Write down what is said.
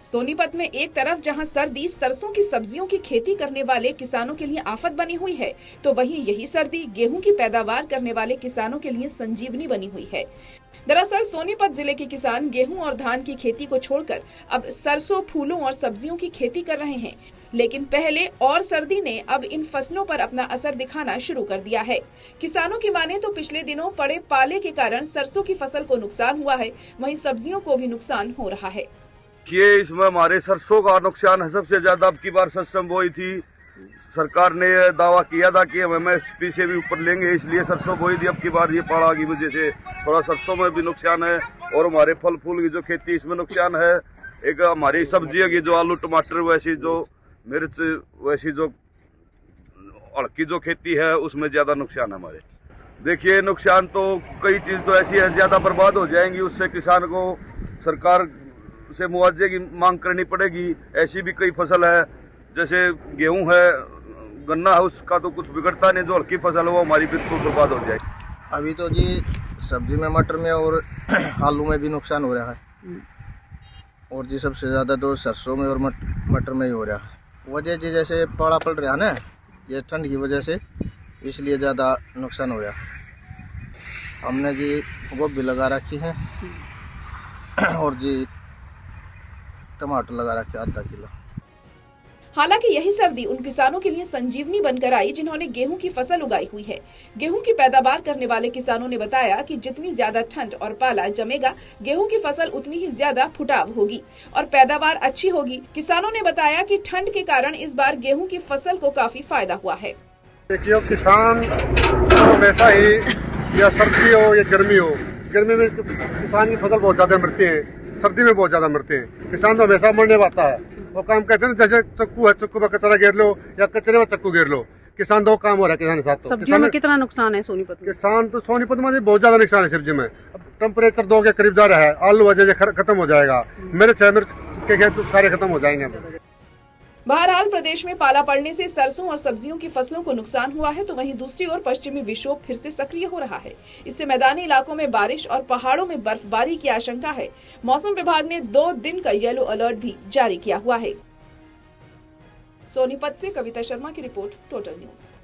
सोनीपत में एक तरफ जहां सर्दी सरसों की सब्जियों की खेती करने वाले किसानों के लिए आफत बनी हुई है, तो वहीं यही सर्दी गेहूं की पैदावार करने वाले किसानों के लिए संजीवनी बनी हुई है। दरअसल सोनीपत जिले के किसान गेहूं और धान की खेती को छोड़कर अब सरसों, फूलों और सब्जियों की खेती कर रहे हैं। लेकिन पहले और सर्दी ने अब इन फसलों पर अपना असर दिखाना शुरू कर दिया है। किसानों की माने तो पिछले दिनों पड़े पाले के कारण सरसों की फसल को नुकसान हुआ है, वहीं सब्जियों को भी नुकसान हो रहा है। ये इसमें हमारे सरसों का नुकसान है सबसे ज्यादा। अब की बार सरसों बोई थी, सरकार ने दावा किया था कि हम MSP से भी ऊपर लेंगे, इसलिए सरसों बोई थी। अब की बार ये पाला की वजह से थोड़ा सरसों में भी नुकसान है और हमारे फल फूल की जो खेती इसमें नुकसान है। एक हमारी सब्जियों की जो आलू टमाटर वैसी जो मिर्च वैसी जो अड़की जो खेती है उसमें ज्यादा नुकसान है हमारे। देखिए नुकसान तो कई चीज तो ऐसी है ज्यादा बर्बाद हो जाएंगी, उससे किसान को सरकार से मुआवजे की मांग करनी पड़ेगी। ऐसी भी कई फसल है जैसे गेहूं है, गन्ना है, उसका तो कुछ बिगड़ता नहीं, जो हल्की फसल है वो हमारी बिल्कुल बर्बाद हो जाएगी। अभी तो जी सब्जी में मटर में और आलू में भी नुकसान हो रहा है और जी सबसे ज़्यादा तो सरसों में और मटर में ही हो रहा है। वजह जी जैसे पाला पड़ रहा है ना, ये ठंड की वजह से, इसलिए ज़्यादा नुकसान हो रहा है। हमने जी गोभी लगा रखी है और जी टमाटर लगा रखे 0.5 किलो। हालांकि यही सर्दी उन किसानों के लिए संजीवनी बनकर आई जिन्होंने गेहूं की फसल उगाई हुई है। गेहूं की पैदावार करने वाले किसानों ने बताया कि जितनी ज्यादा ठंड और पाला जमेगा, गेहूं की फसल उतनी ही ज्यादा फुटाव होगी और पैदावार अच्छी होगी। किसानों ने बताया कि ठंड के कारण इस बार गेहूं की फसल को काफी फायदा हुआ है। देखिए किसान वैसा ही, या सर्दी हो या गर्मी हो, गर्मी में किसान की फसल बहुत ज्यादा मरती है, सर्दी में बहुत ज्यादा मरते हैं। किसान तो हमेशा मरने वाला है। वो काम कहते हैं ना, जैसे चक्कू है, चक्कू में कचरा घेर लो या कचरे में चक्कू घेर लो। किसान दो काम हो रहा है किसान के साथ। तो सब्जियों में कितना नुकसान है सोनीपत में? किसान तो सोनीपत में बहुत ज्यादा नुकसान है सब्जी में। अब टेम्परेचर 2 के करीब जा रहा है, आलू वजह खत्म हो जाएगा, मिर्च के खेत सारे खत्म हो जाएंगे। बहरहाल प्रदेश में पाला पड़ने से सरसों और सब्जियों की फसलों को नुकसान हुआ है, तो वहीं दूसरी ओर पश्चिमी विक्षोभ फिर से सक्रिय हो रहा है। इससे मैदानी इलाकों में बारिश और पहाड़ों में बर्फबारी की आशंका है। मौसम विभाग ने 2 दिन का येलो अलर्ट भी जारी किया हुआ है। सोनीपत से कविता शर्मा की रिपोर्ट, टोटल न्यूज।